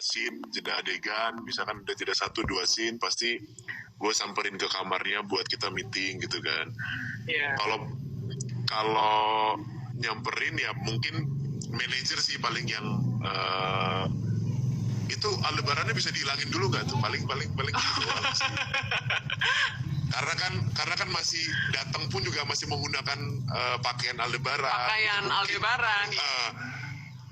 Scene, jeda adegan, misalkan udah jeda 1-2 scene, pasti gue samperin ke kamarnya buat kita meeting gitu kan. Iya. Kalau nyamperin ya mungkin manajer sih paling yang itu Aldebarannya bisa dihilangin dulu nggak tuh, paling gitu doang sih. Karena kan masih datang pun juga masih menggunakan pakaian Aldebaran. Aldebaran.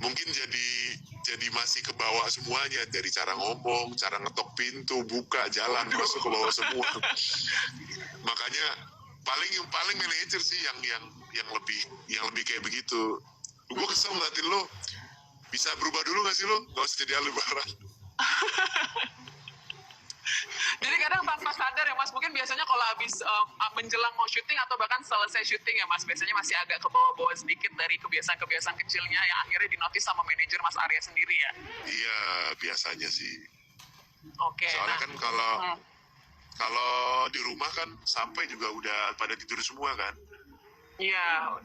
Mungkin jadi masih ke bawah semuanya, dari cara ngomong, cara ngetok pintu, buka jalan, masuk ke bawah semua. Makanya paling manajer sih yang lebih kayak begitu. Gue kesel ngeliatin lo, bisa berubah dulu gak sih lo? Gak usah jadi Aldebaran. Jadi kadang tanpa sadar ya Mas, mungkin biasanya kalau habis menjelang mau syuting atau bahkan selesai syuting ya Mas, biasanya masih agak ke bawah-bawah sedikit dari kebiasaan-kebiasaan kecilnya yang akhirnya dinotis sama manajer Mas Arya sendiri ya? Iya, biasanya sih. Oke. Soalnya kan kalau di rumah kan sampai juga udah pada tidur semua kan. Iya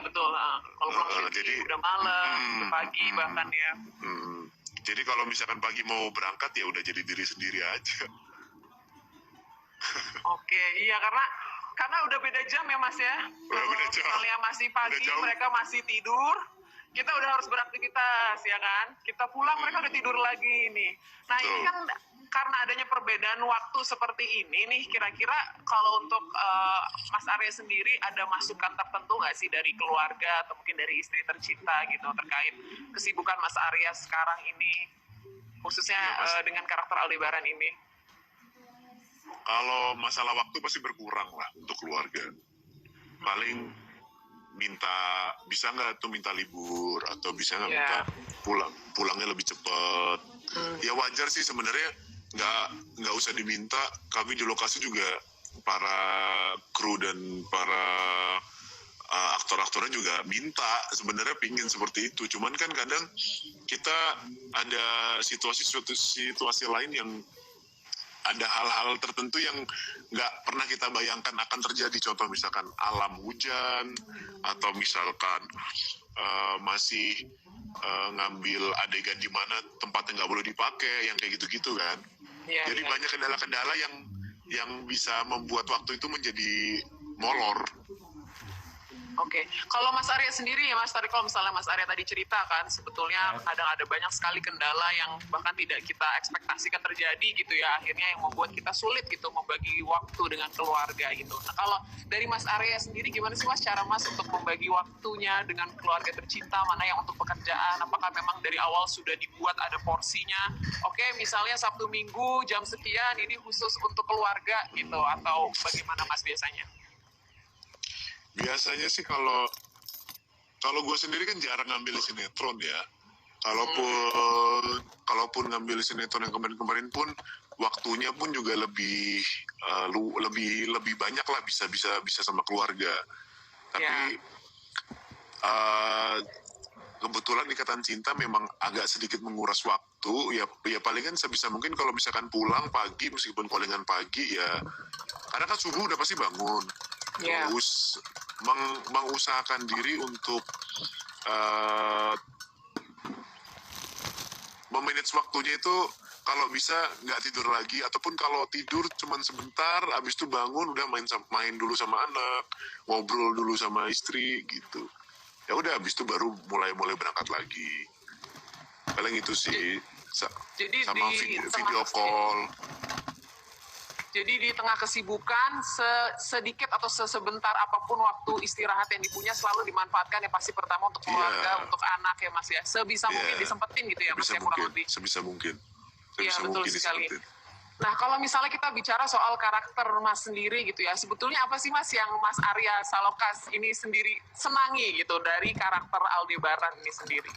betul. Kalau pulang syuting jadi udah malam, udah pagi bahkan ya. Jadi kalau misalkan pagi mau berangkat ya udah jadi diri sendiri aja. Oke, iya karena udah beda jam ya Mas ya. Udah beda jam. Misalnya masih pagi, mereka masih tidur, kita udah harus beraktivitas ya kan. Kita pulang mereka udah tidur lagi nih. Nah ini kan karena adanya perbedaan waktu seperti ini nih, kira-kira kalau untuk Mas Arya sendiri ada masukan tertentu nggak sih dari keluarga atau mungkin dari istri tercinta gitu terkait kesibukan Mas Arya sekarang ini, khususnya dengan karakter Aldebaran ini? Kalau masalah waktu pasti berkurang lah untuk keluarga. Paling bisa nggak tuh minta libur, atau bisa nggak minta pulangnya lebih cepat. Ya wajar sih sebenarnya, nggak usah diminta. Kami di lokasi juga, para kru dan para aktor-aktornya juga minta, sebenarnya pingin seperti itu. Cuman kan kadang kita ada situasi lain yang ada hal-hal tertentu yang nggak pernah kita bayangkan akan terjadi. Contoh misalkan alam hujan, atau misalkan masih ngambil adegan di mana tempatnya nggak boleh dipakai, yang kayak gitu-gitu kan. Jadi banyak kendala-kendala yang bisa membuat waktu itu menjadi molor. Oke, kalau Mas Arya sendiri ya Mas, tadi kalau misalnya Mas Arya tadi cerita kan, sebetulnya kadang ada banyak sekali kendala yang bahkan tidak kita ekspektasikan terjadi gitu ya, akhirnya yang membuat kita sulit gitu membagi waktu dengan keluarga gitu. Nah kalau dari Mas Arya sendiri gimana sih Mas cara Mas untuk membagi waktunya dengan keluarga tercinta, mana yang untuk pekerjaan, apakah memang dari awal sudah dibuat ada porsinya, oke misalnya Sabtu Minggu jam sekian ini khusus untuk keluarga gitu, atau bagaimana Mas biasanya? Biasanya sih kalau gue sendiri kan jarang ngambil sinetron ya. Kalaupun ngambil sinetron yang kemarin pun, waktunya pun juga lebih banyak lah, bisa sama keluarga. Tapi kebetulan Ikatan Cinta memang agak sedikit menguras waktu ya palingan sebisa mungkin kalau misalkan pulang pagi, meskipun callingan pagi ya, karena kan subuh udah pasti bangun. Terus mengusahakan diri untuk memanage waktunya itu, kalau bisa nggak tidur lagi, ataupun kalau tidur cuman sebentar, abis itu bangun udah main dulu sama anak, ngobrol dulu sama istri gitu. Ya udah, abis itu baru mulai berangkat lagi. Paling itu sih. Jadi sama video call. Jadi di tengah kesibukan, sedikit atau sebentar apapun waktu istirahat yang dipunya selalu dimanfaatkan ya, pasti pertama untuk keluarga, untuk anak ya Mas ya. Sebisa mungkin disempetin gitu ya Mas ya, kurang lebih. Sebisa mungkin. Iya betul sekali. Nah kalau misalnya kita bicara soal karakter Mas sendiri gitu ya, sebetulnya apa sih Mas yang Mas Arya Salokas ini sendiri senangi gitu dari karakter Aldebaran ini sendiri?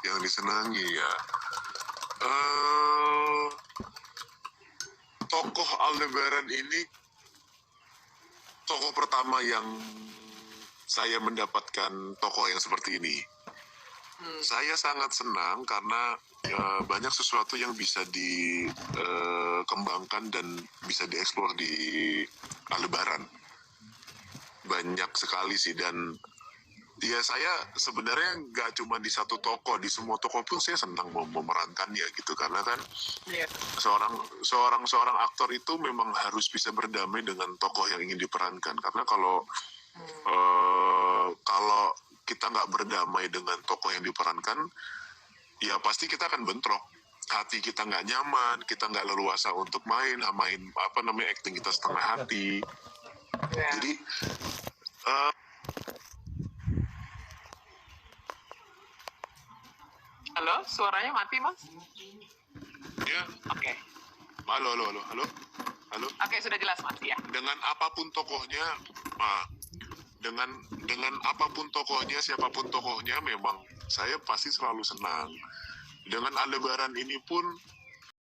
Yang disenangi ya, tokoh Aldebaran ini tokoh pertama yang saya mendapatkan tokoh yang seperti ini. Saya sangat senang karena banyak sesuatu yang bisa dikembangkan dan bisa dieksplor di Aldebaran. banyak sekali sih. Dan ya saya sebenarnya nggak cuma di satu tokoh, di semua tokoh pun saya senang memerankannya gitu, karena kan Iya. seorang aktor itu memang harus bisa berdamai dengan tokoh yang ingin diperankan, karena kalau kita nggak berdamai dengan tokoh yang diperankan, ya pasti kita akan bentrok, hati kita nggak nyaman, kita nggak leluasa untuk main acting kita setengah hati. Iya. Jadi Halo, suaranya mati mas? ya, Oke. halo. Oke, sudah jelas mas ya. Dengan apapun tokohnya, dengan apapun tokohnya, siapapun tokohnya, memang saya pasti selalu senang. Dengan Aldebaran ini pun